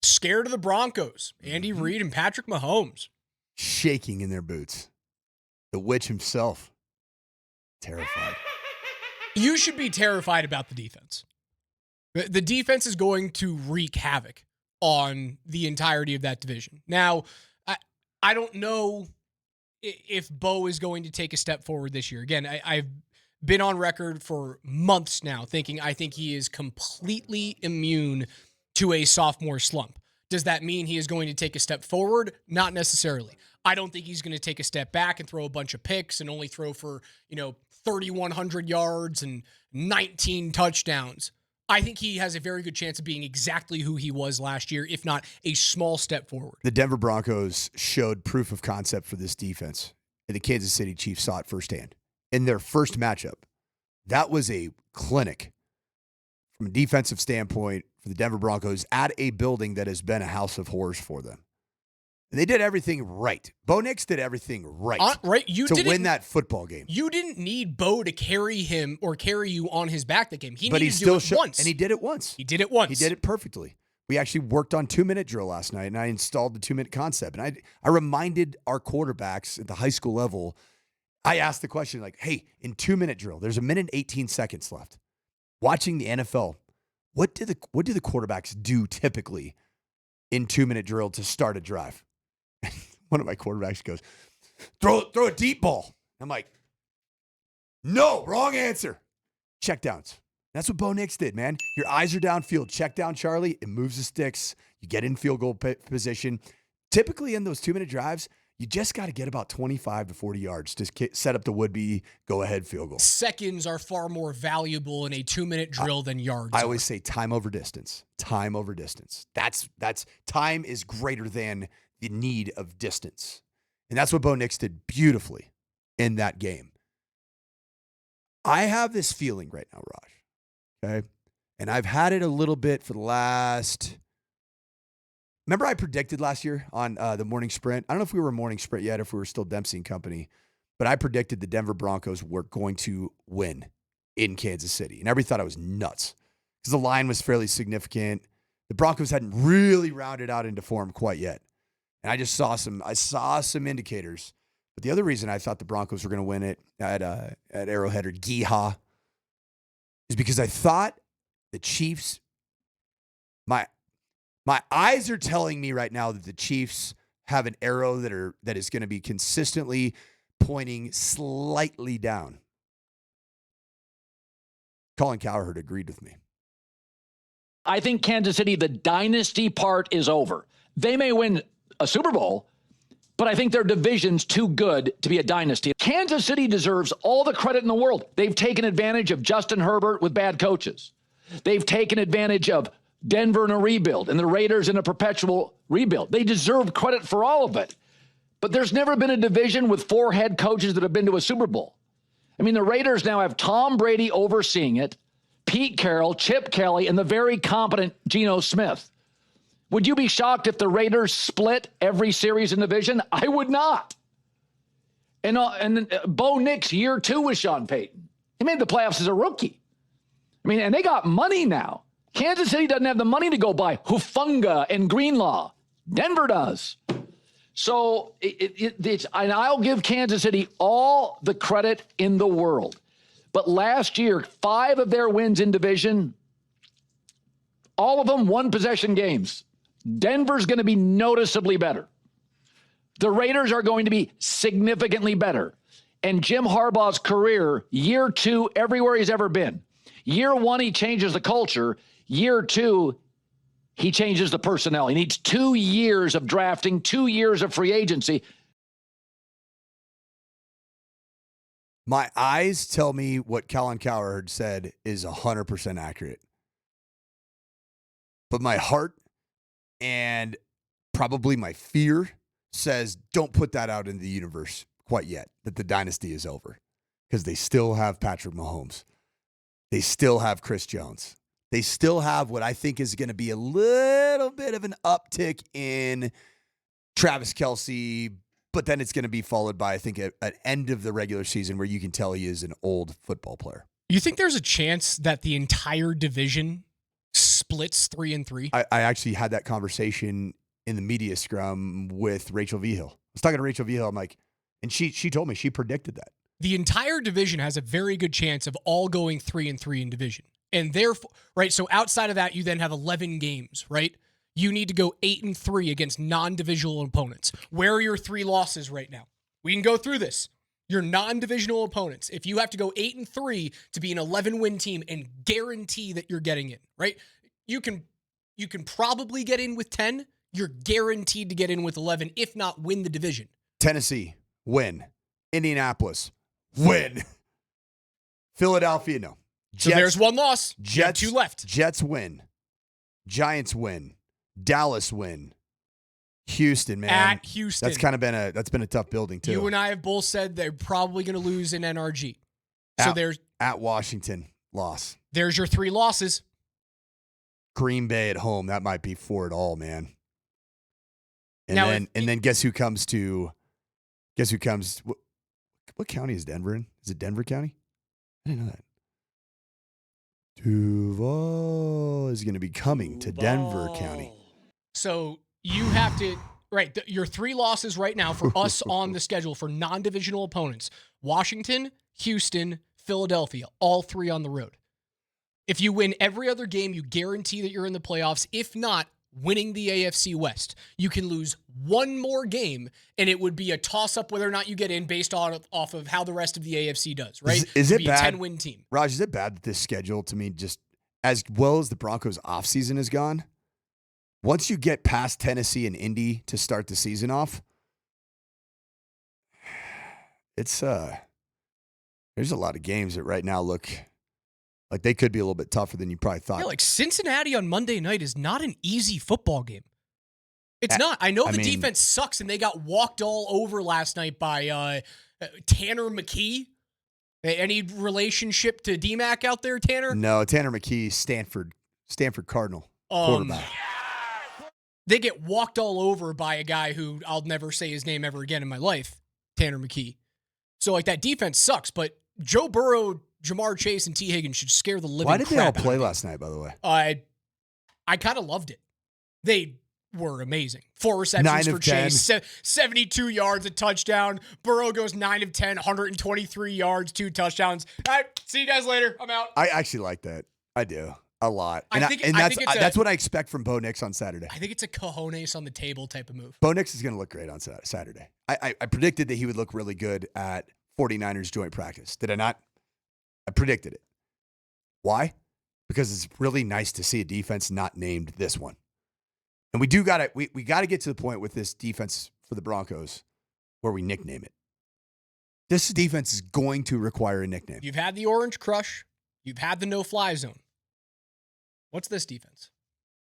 Scared of the Broncos, Andy Reid and Patrick Mahomes. Shaking in their boots. The witch himself. Terrified. You should be terrified about the defense. The defense is going to wreak havoc on the entirety of that division. Now, I don't know if Bo is going to take a step forward this year. Again, I've been on record for months now thinking I think he is completely immune to a sophomore slump. Does that mean he is going to take a step forward? Not necessarily. I don't think he's going to take a step back and throw a bunch of picks and only throw for, 3,100 yards and 19 touchdowns. I think he has a very good chance of being exactly who he was last year, if not a small step forward. The Denver Broncos showed proof of concept for this defense, and the Kansas City Chiefs saw it firsthand. In their first matchup, that was a clinic from a defensive standpoint for the Denver Broncos at a building that has been a house of horrors for them. And they did everything right. Bo Nix did everything right, to win that football game. You didn't need Bo to carry him or carry you on his back that game. He but needed he to do still it once. And he did it once. He did it once. He did it perfectly. We actually worked on 2-minute drill last night, and I installed the 2-minute concept. And I reminded our quarterbacks at the high school level, I asked the question, like, hey, in 2-minute drill, there's 1 minute and 18 seconds left. Watching the NFL, what do the quarterbacks do typically in 2-minute drill to start a drive? One of my quarterbacks goes, throw a deep ball. I'm like, no, wrong answer. Checkdowns. That's what Bo Nix did, man. Your eyes are downfield. Check down, Charlie. It moves the sticks. You get in field goal position. Typically in those 2-minute drives, you just got to get about 25 to 40 yards to set up the would-be go-ahead field goal. Seconds are far more valuable in a 2-minute drill than yards. I always say time over distance. Time over distance. That's time is greater than the need of distance. And that's what Bo Nix did beautifully in that game. I have this feeling right now, Raj, okay? And I've had it a little bit for the last... Remember I predicted last year on the morning sprint? I don't know if we were morning sprint yet, if we were still Dempsey and Company, but I predicted the Denver Broncos were going to win in Kansas City. And everybody thought I was nuts because the line was fairly significant. The Broncos hadn't really rounded out into form quite yet. And I just saw some indicators. But the other reason I thought the Broncos were going to win it at Arrowhead or Geehaw is because I thought the Chiefs, my eyes are telling me right now that the Chiefs have an arrow that is going to be consistently pointing slightly down. Colin Cowherd agreed with me. I think Kansas City, the dynasty part is over. They may win a Super Bowl, but I think their division's too good to be a dynasty. Kansas City deserves all the credit in the world. They've taken advantage of Justin Herbert with bad coaches. They've taken advantage of Denver in a rebuild and the Raiders in a perpetual rebuild. They deserve credit for all of it. But there's never been a division with 4 head coaches that have been to a Super Bowl. I mean, the Raiders now have Tom Brady overseeing it, Pete Carroll, Chip Kelly, and the very competent Geno Smith. Would you be shocked if the Raiders split every series in the division? I would not. And Bo Nix, year 2 with Sean Payton. He made the playoffs as a rookie. I mean, and they got money now. Kansas City doesn't have the money to go buy Hufanga and Greenlaw. Denver does. So and I'll give Kansas City all the credit in the world. But last year, 5 of their wins in division, all of them 1-possession games. Denver's going to be noticeably better. The Raiders are going to be significantly better. And Jim Harbaugh's career, year 2, everywhere he's ever been. Year 1, he changes the culture. Year 2, he changes the personnel. He needs 2 years of drafting, 2 years of free agency. My eyes tell me what Colin Cowherd said is 100% accurate. But my heart and probably my fear says don't put that out into the universe quite yet, that the dynasty is over. Because they still have Patrick Mahomes. They still have Chris Jones. They still have what I think is going to be a little bit of an uptick in Travis Kelce, but then it's going to be followed by, I think, an end of the regular season where you can tell he is an old football player. You think there's a chance that the entire division splits splits 3-3. I actually had that conversation in the media scrum with Rachel Vigil. I was talking to Rachel Vigil. I'm like, and she told me she predicted that. The entire division has a very good chance of all going 3-3 in division. And therefore, right, so outside of that, you then have 11 games, right? You need to go 8-3 against non-divisional opponents. Where are your 3 losses right now? We can go through this. Your non-divisional opponents. If you have to go 8-3 to be an 11-win team and guarantee that you're getting in, right? You can probably get in with 10. You're guaranteed to get in with 11, if not win the division. Tennessee, win. Indianapolis, win. Philadelphia, no. So there's 1 loss. Jets, 2 left. Jets win. Giants win. Dallas win. Houston, man. At Houston. That's been a tough building too. You and I have both said they're probably going to lose in NRG. So at Washington, loss. There's your 3 losses. Green Bay at home, that might be for it all, man. And then guess who comes? What county is Denver in? Is it Denver County? I didn't know that. Duval is going to be coming to Denver County. So you have to, right, your 3 losses right now for us on the schedule for non-divisional opponents: Washington, Houston, Philadelphia, all 3 on the road. If you win every other game, you guarantee that you're in the playoffs. If not, winning the AFC West. You can lose 1 more game, and it would be a toss-up whether or not you get in based off of how the rest of the AFC does, right? Is it bad? A 10-win team. Raj, is it bad that this schedule, to me, just as well as the Broncos' offseason has gone, once you get past Tennessee and Indy to start the season off, it's there's a lot of games that right now look like they could be a little bit tougher than you probably thought. Yeah, like Cincinnati on Monday night is not an easy football game. It's not. I know the defense sucks, and they got walked all over last night by Tanner McKee. Any relationship to D-Mac out there, Tanner? No, Tanner McKee, Stanford Cardinal quarterback. They get walked all over by a guy who I'll never say his name ever again in my life, Tanner McKee. So, like, that defense sucks, but Joe Burrow, Jamar Chase, and T. Higgins should scare the living crap out of me. Why did they all play last night, by the way? I kind of loved it. They were amazing. 4 receptions for Chase, 72 yards, a touchdown. Burrow goes 9 of 10, 123 yards, 2 touchdowns. All right, see you guys later. I'm out. I actually like that. I do. A lot. That's what I expect from Bo Nix on Saturday. I think it's a cojones on the table type of move. Bo Nix is going to look great on Saturday. I predicted that he would look really good at 49ers joint practice. Did I not? I predicted it. Why? Because it's really nice to see a defense not named this one. And we got to get to the point with this defense for the Broncos where we nickname it. This defense is going to require a nickname. You've had the Orange Crush. You've had the no-fly zone. What's this defense?